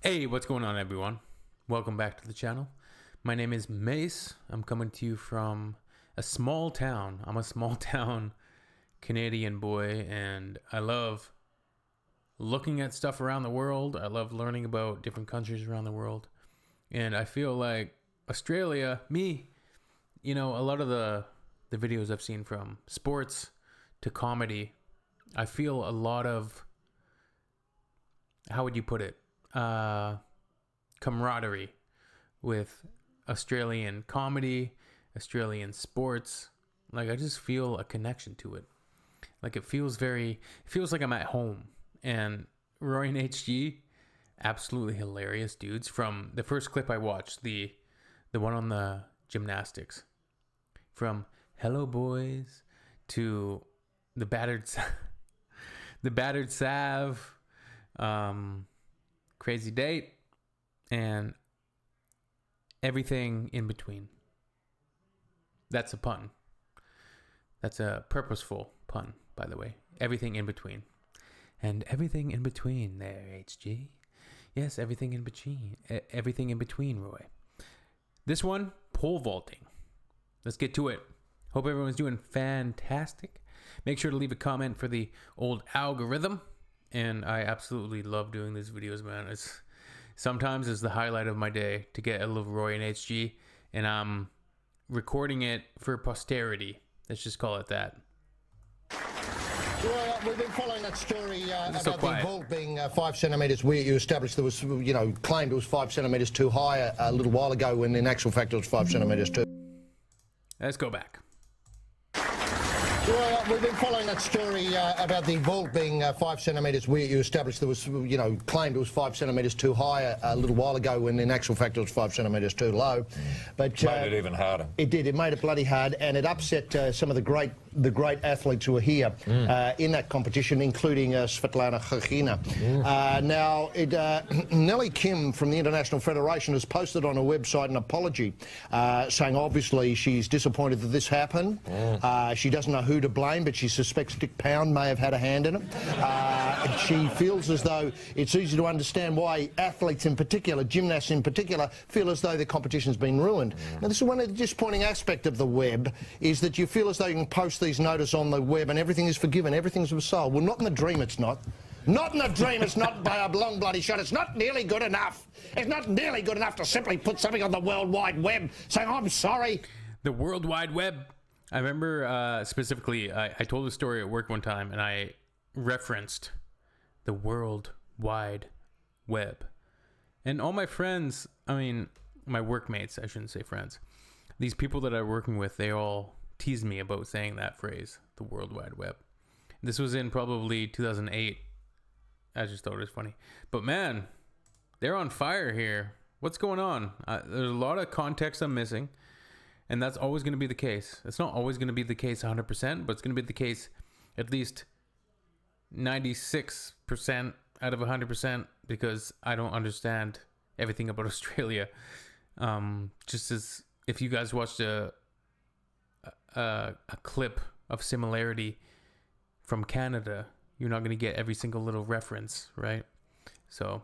Hey, what's going on, everyone? Welcome back to the channel. My name is Mace. I'm coming to you from a small town. I'm a small town Canadian boy, and I love looking at stuff around the world. I love learning about different countries around the world. And I feel like Australia, a lot of the videos I've seen, from sports to comedy, I feel a lot of, how would you put it? Camaraderie with Australian comedy, Australian sports. Like, I just feel a connection to it. Like, it feels like I'm at home. And Roy and HG, absolutely hilarious dudes. From the first clip I watched, the one on the gymnastics, from Hello Boys to the battered Sav, Crazy Date, and everything in between. That's a pun. That's a purposeful pun, by the way. Everything in between. And everything in between there, HG. Yes, everything in between. Everything in between, Roy. This one, pole vaulting. Let's get to it. Hope everyone's doing fantastic. Make sure to leave a comment for the old algorithm. And I absolutely love doing these videos, man. Sometimes it's the highlight of my day to get a little Roy and HG, and I'm recording it for posterity. Let's just call it that. Well, we've been following that story about the vault being 5 centimetres. You established there was, claimed it was 5 centimetres too high a little while ago, when in actual fact it was 5 centimetres too. Let's go back. Well, we've been following that story about the vault being 5 centimetres. You established there was, claimed it was 5 centimetres too high a little while ago, when in actual fact it was 5 centimetres too low. But made it even harder. It did. It made it bloody hard, and it upset some of the great athletes who were here in that competition, including Svetlana Khachina. Now, Nellie Kim from the International Federation has posted on her website an apology, saying obviously she's disappointed that this happened. She doesn't know who to blame, but she suspects Dick Pound may have had a hand in it. She feels as though it's easy to understand why athletes in particular, gymnasts in particular, feel as though their competition's been ruined. Now, this is one of the disappointing aspects of the web, is that you feel as though you can post these notices on the web and everything is forgiven, everything's of soul. Well, not in the dream, it's not. Not in the dream, it's not by a long bloody shot. It's not nearly good enough. It's not nearly good enough to simply put something on the World Wide Web saying, I'm sorry. The World Wide Web. I remember specifically, I told a story at work one time, and I referenced the World Wide Web. And all my friends, my workmates, I shouldn't say friends, these people that I'm working with, they all teased me about saying that phrase, the World Wide Web. This was in probably 2008. I just thought it was funny. But man, they're on fire here. What's going on? There's a lot of context I'm missing. And that's always going to be the case. It's not always going to be the case 100%, but it's going to be the case at least 96% out of 100%, because I don't understand everything about Australia. Just as if you guys watched a clip of similarity from Canada, you're not going to get every single little reference, right? So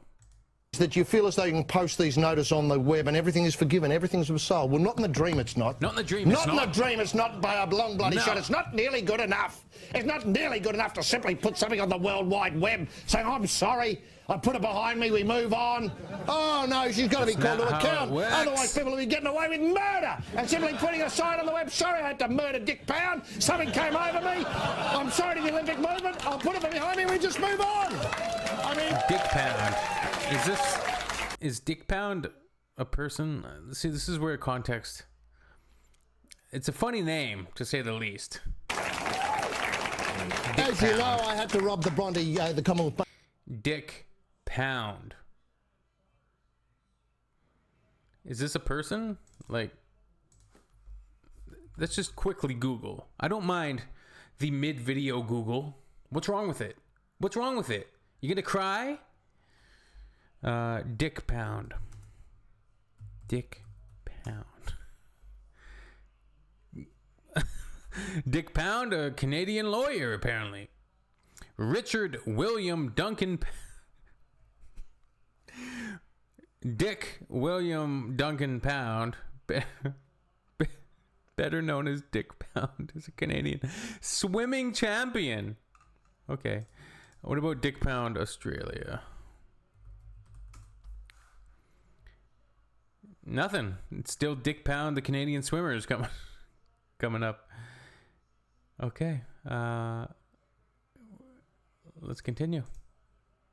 that you feel as though you can post these notices on the web and everything is forgiven, everything's of soul. Well, not in the dream, it's not. Not in the dream, it's not. Not in the dream, it's not by a long bloody shot. It's not nearly good enough. It's not nearly good enough to simply put something on the World Wide Web saying, I'm sorry, I put it behind me, we move on. Oh, no, she's got to be called to account. Otherwise, people will be getting away with murder and simply putting a sign on the web, sorry, I had to murder Dick Pound. Something came over me. I'm sorry to the Olympic movement. I'll put it behind me, we just move on. Dick Pound. Is Dick Pound a person? See, this is where context. It's a funny name, to say the least. As you know, I had to rob the Bronte, the Commonwealth. Dick Pound. Is this a person? Like, let's just quickly Google. I don't mind the mid-video Google. What's wrong with it? What's wrong with it? You gonna cry? Dick Pound. Dick Pound. Dick Pound, a Canadian lawyer, apparently. Richard William Duncan Dick William Duncan Pound, better known as Dick Pound, is a Canadian swimming champion. Okay. What about Dick Pound, Australia? Nothing. It's still Dick Pound, the Canadian swimmers coming up. Okay. Let's continue.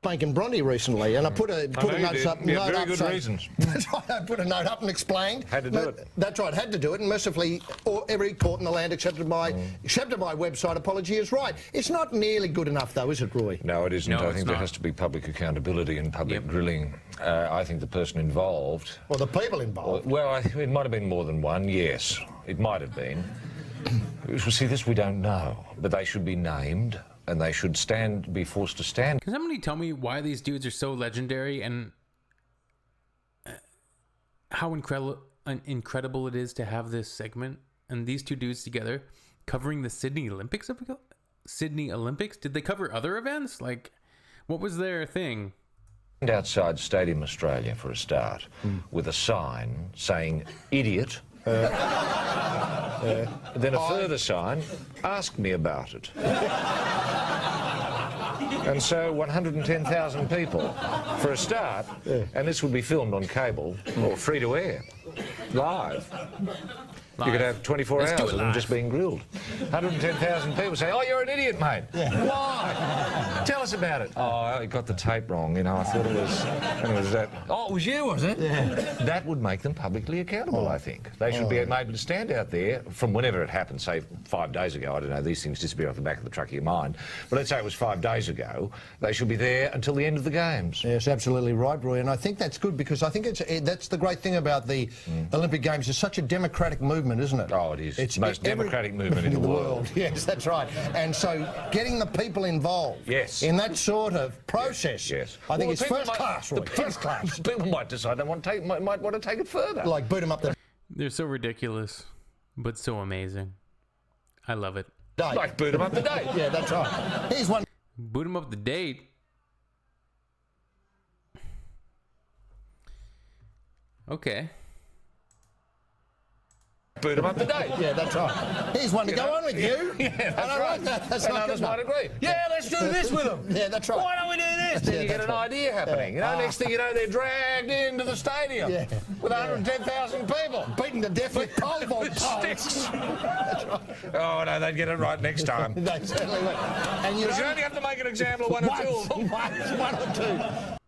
Spanking Bronte recently, and I put a note up. Yeah, very good reasons. That's right. I put a note up and explained. Had to do it. That's right. Had to do it, and mercifully, every court in the land accepted my website apology is right. It's not nearly good enough, though, is it, Roy? No, it isn't. No, I think there has to be public accountability and public drilling. I think the person involved... Or the people involved. Well, it might have been more than one, yes. It might have been. See, this we don't know, but they should be named, and they should be forced to stand. Can somebody tell me why these dudes are so legendary and how incredible it is to have this segment and these two dudes together covering the Sydney Olympics? Sydney Olympics? Did they cover other events? Like, what was their thing? Outside Stadium Australia for a start, with a sign saying "idiot." Then a further sign, "ask me about it." And so 110,000 people for a start, and this would be filmed on cable or free to air, live. You could have 24 hours of them just being grilled. 110,000 people say, "Oh, you're an idiot, mate." Yeah. Why? Tell us about it. Oh, I got the tape wrong. You know, I thought it was that. Oh, it was you, was it? Yeah. That would make them publicly accountable, I think. They should be able to stand out there from whenever it happened, say 5 days ago. I don't know, these things disappear off the back of the truck of your mind. But let's say it was 5 days ago. They should be there until the end of the games. Yes, absolutely right, Roy. And I think that's good because I think that's the great thing about the Olympic Games. It's such a democratic movement, isn't it? Oh, it is. It's the most democratic movement in the world. Yes, that's right. And so getting the people involved in that sort of process, I think it's first class, Roy. First class. People might decide they want to take it further. Like boot them up the... They're so ridiculous, but so amazing. I love it. Date. Like boot them up the date. Yeah, that's right. Here's one. Boot them up the date. Okay. Boot them up to date. Yeah, that's right. Here's one to go on with you. Yeah, that's right. That's and not others good might enough. agree. Yeah, let's do this with them. Yeah, that's right. Why don't we do this? Then you get an idea happening. You know, next thing you know, they're dragged into the stadium with 110,000 people. Beaten to death with pole vault sticks. That's right. Oh, no, they'd get it right next time. They certainly would. And you only have to make an example of one or two of them. One or two.